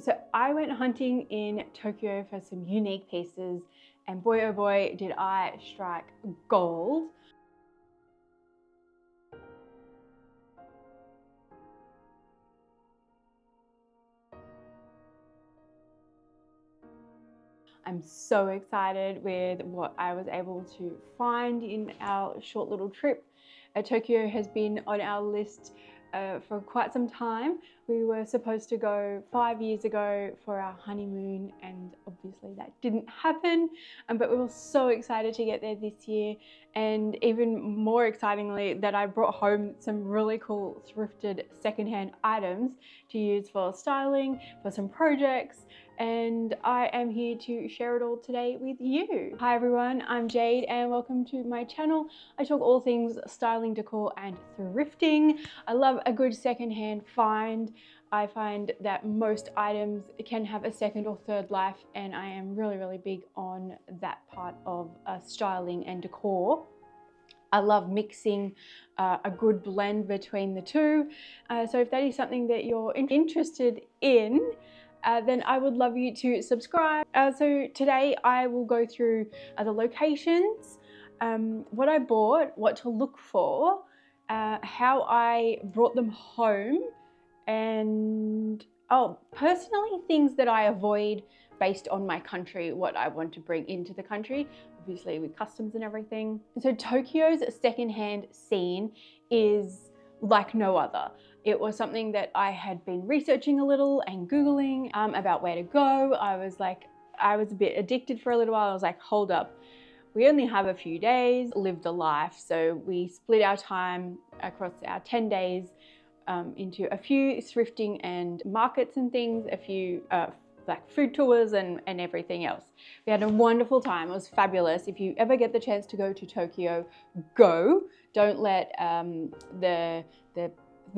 So I went hunting in Tokyo for some unique pieces, and boy oh boy did I strike gold. I'm so excited with what I was able to find in our short little trip. Tokyo has been on our list for quite some time. We were supposed to go 5 years ago for our honeymoon, and obviously that didn't happen, but we were so excited to get there this year, and even more excitingly that I brought home some really cool thrifted secondhand items to use for styling, for some projects, and I am here to share it all today with you. Hi everyone, I'm Jade and welcome to my channel. I talk all things styling, decor and thrifting. I love a good secondhand find. I find that most items can have a second or third life, and I am really big on that part of styling and decor. I love mixing a good blend between the two. So if that is something that you're interested in, then I would love you to subscribe. So today I will go through the locations, what I bought, what to look for, how I brought them home, and personally things that I avoid based on my country, what I want to bring into the country, obviously with customs and everything. So Tokyo's secondhand scene is like no other. It was something that I had been researching a little and Googling about where to go. I was a bit addicted for a little while. I was like, hold up. We only have a few days, live the life. So we split our time across our 10 days into a few thrifting and markets and things, a few like food tours and everything else. We had a wonderful time. It was fabulous. If you ever get the chance to go to Tokyo, go. Don't let the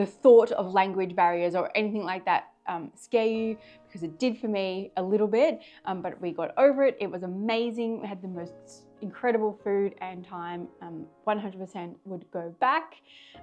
thought of language barriers or anything like that scare you, because it did for me a little bit, but we got over it. It was amazing. We had the most incredible food and time. 100% would go back.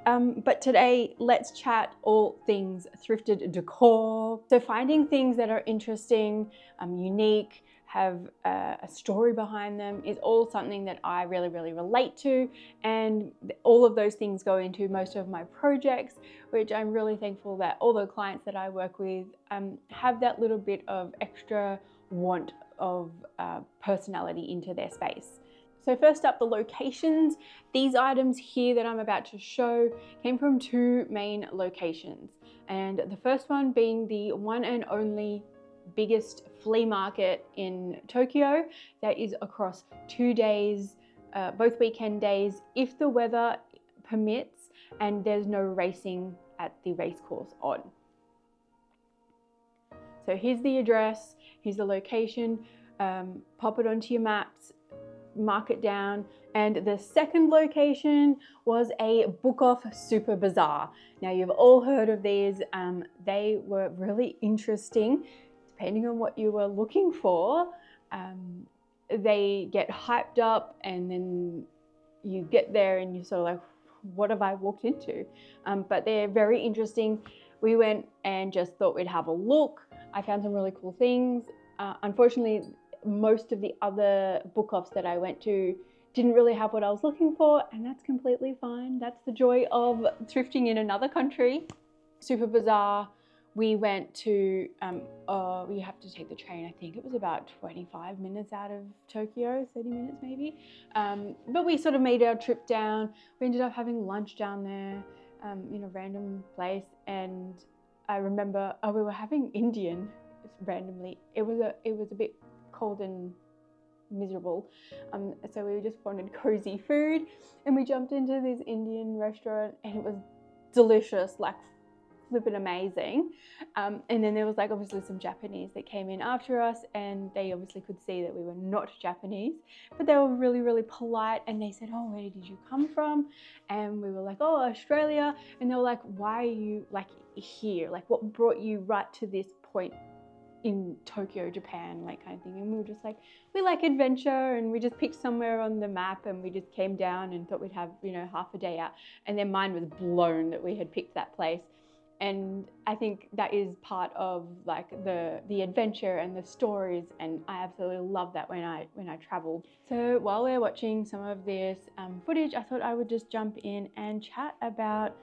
But today, let's chat all things thrifted decor. So finding things that are interesting, unique, have a story behind them is all something that I really relate to, and all of those things go into most of my projects, which I'm really thankful that all the clients that I work with have that little bit of extra want of personality into their space. So first up, the locations. These items here that I'm about to show came from two main locations, and the first one being the one and only biggest flea market in Tokyo that is across 2 days, both weekend days, if the weather permits and there's no racing at the race course on. So here's the address, here's the location, pop it onto your maps, mark it down. And the second location was a book off super bazaar. Now you've all heard of these. They were really interesting. Depending on what you were looking for, they get hyped up, and then you get there and you're sort of like, what have I walked into? But they're very interesting. We went and just thought we'd have a look. I found some really cool things. Unfortunately, most of the other book offs that I went to didn't really have what I was looking for, and that's completely fine. That's the joy of thrifting in another country. Super Bazaar, we went to, we have to take the train. I think it was about 25 minutes out of Tokyo, 30 minutes maybe. But we sort of made our trip down. We ended up having lunch down there in a random place, and I remember we were having Indian randomly. It was a bit cold and miserable, so we just wanted cozy food, and we jumped into this Indian restaurant, and it was delicious, like flippin' amazing. And then there was like obviously some Japanese that came in after us, and they obviously could see that we were not Japanese, but they were really polite, and they said, oh, where did you come from? And we were like, oh, Australia. And they were like, why are you like here? Like, what brought you right to this point in Tokyo, Japan, like kind of thing? And we were just like, we like adventure, and we just picked somewhere on the map, and we just came down and thought we'd have, you know, half a day out. And their mind was blown that we had picked that place. and I think that is part of like the adventure and the stories, and I absolutely love that when I travel. So while we're watching some of this footage, I thought I would just jump in and chat about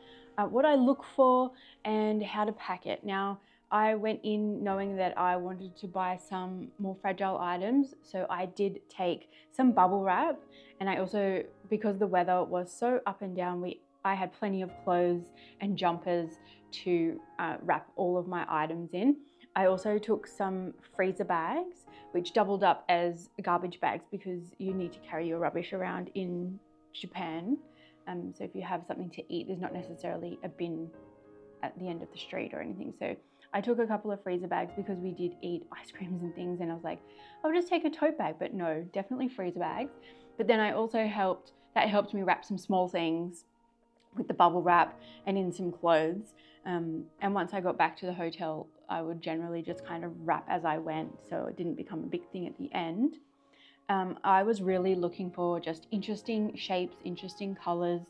what I look for and how to pack it. Now, I went in knowing that I wanted to buy some more fragile items, so I did take some bubble wrap, and I also, because the weather was so up and down, I had plenty of clothes and jumpers to wrap all of my items in. I also took some freezer bags, which doubled up as garbage bags because you need to carry your rubbish around in Japan. So if you have something to eat, there's not necessarily a bin at the end of the street or anything. So I took a couple of freezer bags because we did eat ice creams and things, and I was like, I'll just take a tote bag, but no, definitely freezer bags. But then I also helped me wrap some small things with the bubble wrap and in some clothes. And once I got back to the hotel, I would generally just kind of wrap as I went, so it didn't become a big thing at the end. I was really looking for just interesting shapes, interesting colors,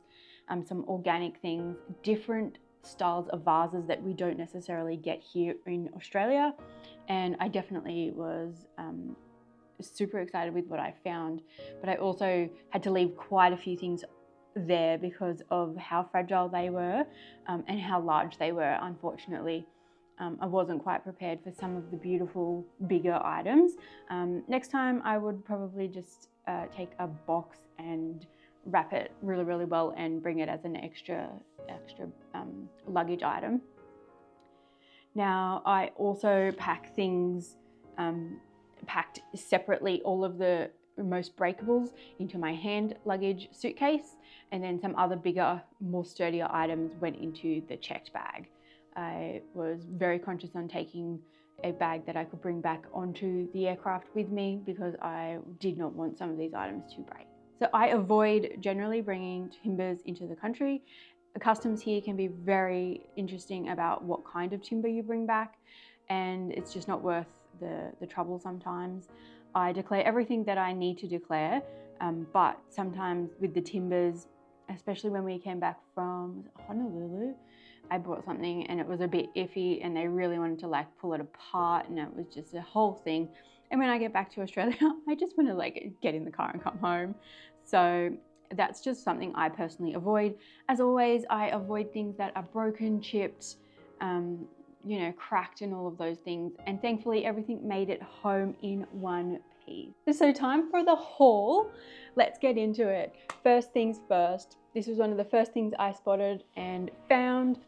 some organic things, different styles of vases that we don't necessarily get here in Australia. And I definitely was super excited with what I found, but I also had to leave quite a few things there because of how fragile they were and how large they were. Unfortunately, I wasn't quite prepared for some of the beautiful bigger items. Next time I would probably just take a box and wrap it really, really well and bring it as an extra luggage item. Now, I also pack things packed separately, all of the most breakables into my hand luggage suitcase, and then some other bigger, more sturdier items went into the checked bag. I was very conscious on taking a bag that I could bring back onto the aircraft with me because I did not want some of these items to break. So I avoid generally bringing timbers into the country. The customs here can be very interesting about what kind of timber you bring back, and it's just not worth the trouble sometimes. I declare everything that I need to declare, but sometimes with the timbers, especially when we came back from Honolulu, I brought something and it was a bit iffy and they really wanted to like pull it apart, and it was just a whole thing. And when I get back to Australia, I just want to like get in the car and come home. So that's just something I personally avoid. As always, I avoid things that are broken, chipped, you know, cracked and all of those things. And thankfully everything made it home in one piece. So time for the haul. Let's get into it. First things first, this was one of the first things I spotted and found.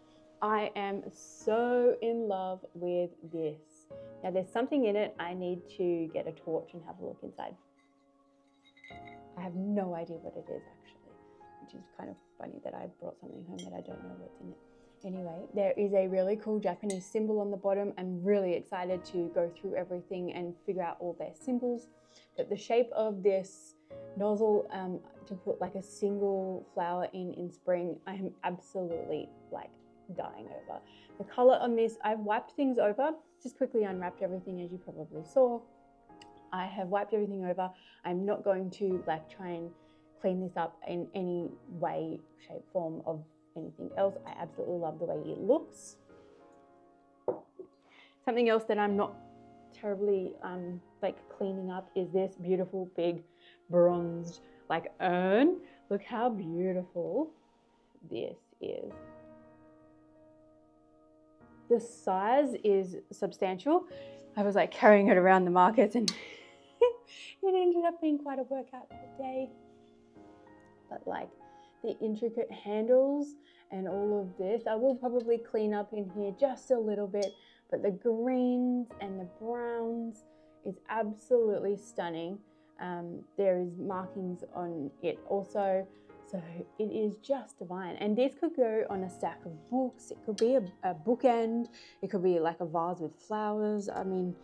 I am so in love with this. Now there's something in it. I need to get a torch and have a look inside. I have no idea what it is actually, which is kind of funny that I brought something home that I don't know what's in it. Anyway, there is a really cool Japanese symbol on the bottom. I'm really excited to go through everything and figure out all their symbols. But the shape of this nozzle to put like a single flower in spring, I am absolutely like dying over. The color on this, I've wiped things over, just quickly unwrapped everything as you probably saw. I have wiped everything over. I'm not going to like try and clean this up in any way, shape, form of anything else. I absolutely love the way it looks. Something else that I'm not terribly like cleaning up is this beautiful big bronzed like urn. Look how beautiful this is. The size is substantial. I was like carrying it around the markets and it ended up being quite a workout that day. But like the intricate handles and all of this, I will probably clean up in here just a little bit, but the greens and the browns is absolutely stunning. There is markings on it also, so it is just divine. And this could go on a stack of books. It could be a bookend. It could be like a vase with flowers. I mean,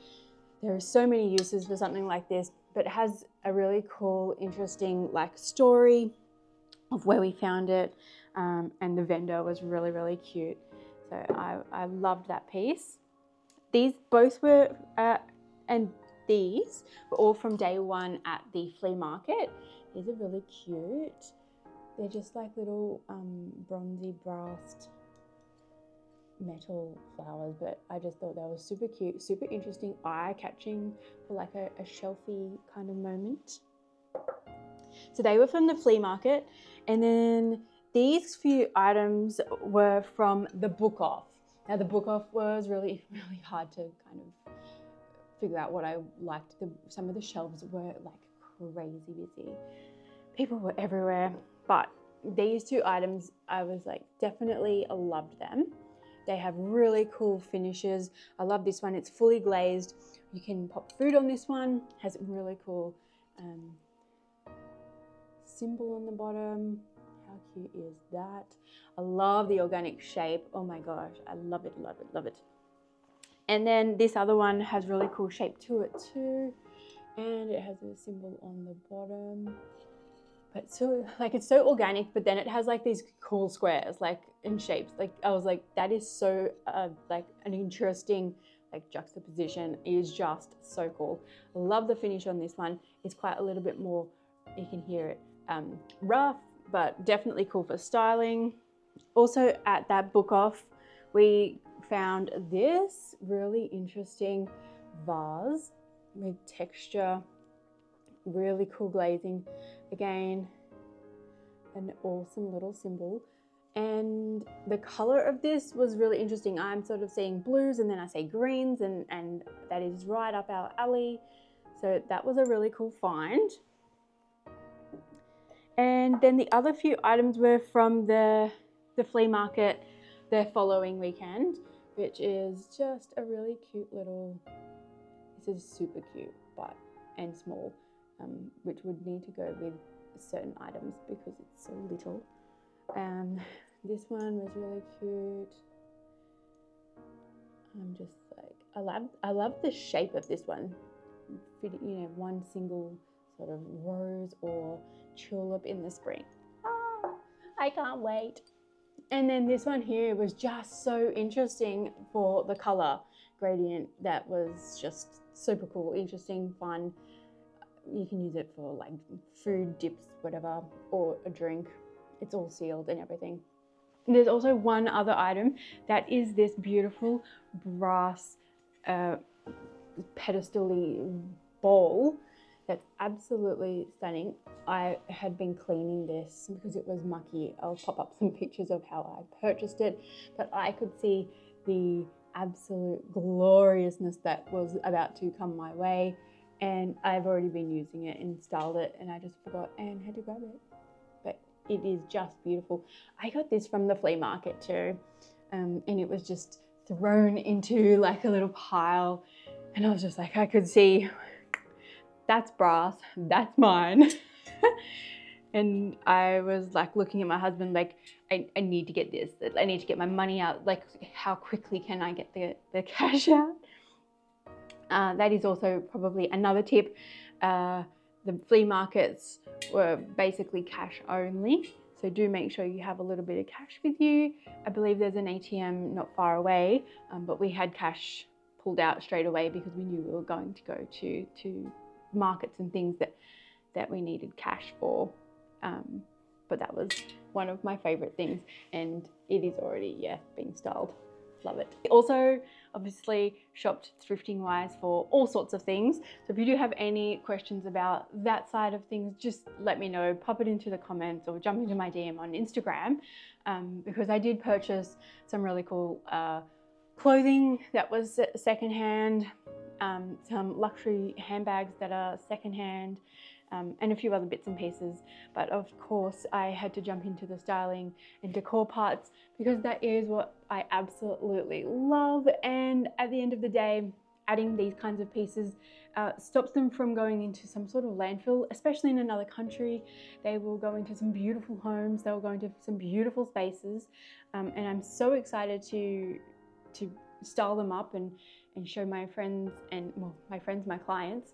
there are so many uses for something like this, but it has a really cool, interesting like story of where we found it, and the vendor was really, really cute. So I loved that piece. These both were, and these were all from day one at the flea market. These are really cute. They're just like little bronzy brass metal flowers, but I just thought that was super cute, super interesting, eye-catching for like a shelfie kind of moment. So they were from the flea market, and then these few items were from the book off. Now the book off was really hard to kind of figure out what I liked. Some of the shelves were like crazy busy. People were everywhere, but these two items, I was like, definitely loved them. They have really cool finishes. I love this one. It's fully glazed. You can pop food on this one. Has really cool symbol on the bottom. How cute is that? I love the organic shape. Oh my gosh, I love it, love it, love it. And then this other one has really cool shape to it too. And it has a symbol on the bottom. But so like it's so organic, but then it has like these cool squares like in shapes. Like I was like, that is so like an interesting like juxtaposition. It is just so cool. I love the finish on this one. It's quite a little bit more, you can hear it, rough, but definitely cool for styling. Also at that book off, we found this really interesting vase with texture, really cool glazing. Again, an awesome little symbol. And the color of this was really interesting. I'm sort of seeing blues and then I say greens, and that is right up our alley. So that was a really cool find. And then the other few items were from the flea market the following weekend, which is just a really cute little, this is super cute and small, which would need to go with certain items because it's so little. This one was really cute. I'm just like, I love the shape of this one. You know, one single sort of rose or tulip in the spring. Ah, I can't wait. And then this one here was just so interesting for the color gradient. That was just super cool, interesting, fun. You can use it for like food, dips, whatever, or a drink. It's all sealed and everything. And there's also one other item that is this beautiful brass pedestal-y bowl that's absolutely stunning. I had been cleaning this because it was mucky. I'll pop up some pictures of how I purchased it, but I could see the absolute gloriousness that was about to come my way, and I've already been using it and styled it, and I just forgot and had to grab it. But it is just beautiful. I got this from the flea market too, and it was just thrown into like a little pile, and I was just like, I could see, that's brass, that's mine. And I was like looking at my husband like, I need to get this. I need to get my money out. Like, how quickly can I get the cash out? That is also probably another tip. The flea markets were basically cash only. So do make sure you have a little bit of cash with you. I believe there's an ATM not far away, but we had cash pulled out straight away because we knew we were going to go to markets and things that we needed cash for. But that was one of my favorite things, and it is already, yeah, being styled. Love it. Also, obviously shopped thrifting wise for all sorts of things. So if you do have any questions about that side of things, just let me know, pop it into the comments or jump into my DM on Instagram, because I did purchase some really cool clothing that was secondhand, some luxury handbags that are secondhand, and a few other bits and pieces. But of course I had to jump into the styling and decor parts because that is what I absolutely love. And at the end of the day, adding these kinds of pieces stops them from going into some sort of landfill, especially in another country. They will go into some beautiful homes, they'll go into some beautiful spaces, and I'm so excited to style them up and show my friends and, well, my clients,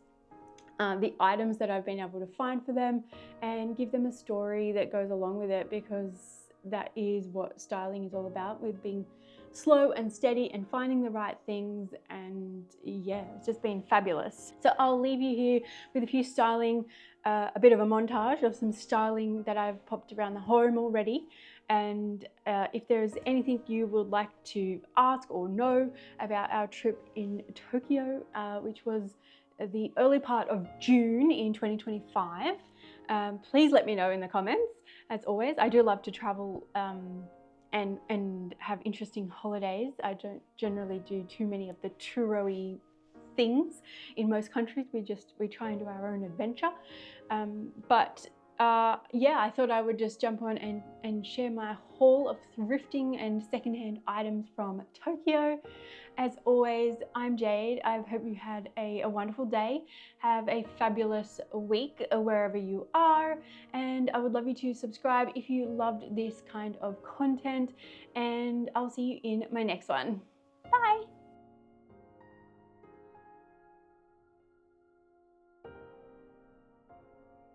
the items that I've been able to find for them and give them a story that goes along with it, because that is what styling is all about, with being slow and steady and finding the right things. And yeah, it's just been fabulous. So I'll leave you here with a few styling, a bit of a montage of some styling that I've popped around the home already. And if there's anything you would like to ask or know about our trip in Tokyo, which was the early part of June in 2025, please let me know in the comments. As always, I do love to travel and have interesting holidays. I don't generally do too many of the touro-y things in most countries. We try and do our own adventure. Yeah, I thought I would just jump on and share my haul of thrifting and secondhand items from Tokyo. As always, I'm Jade. I hope you had a wonderful day. Have a fabulous week wherever you are. And I would love you to subscribe if you loved this kind of content. And I'll see you in my next one. Bye.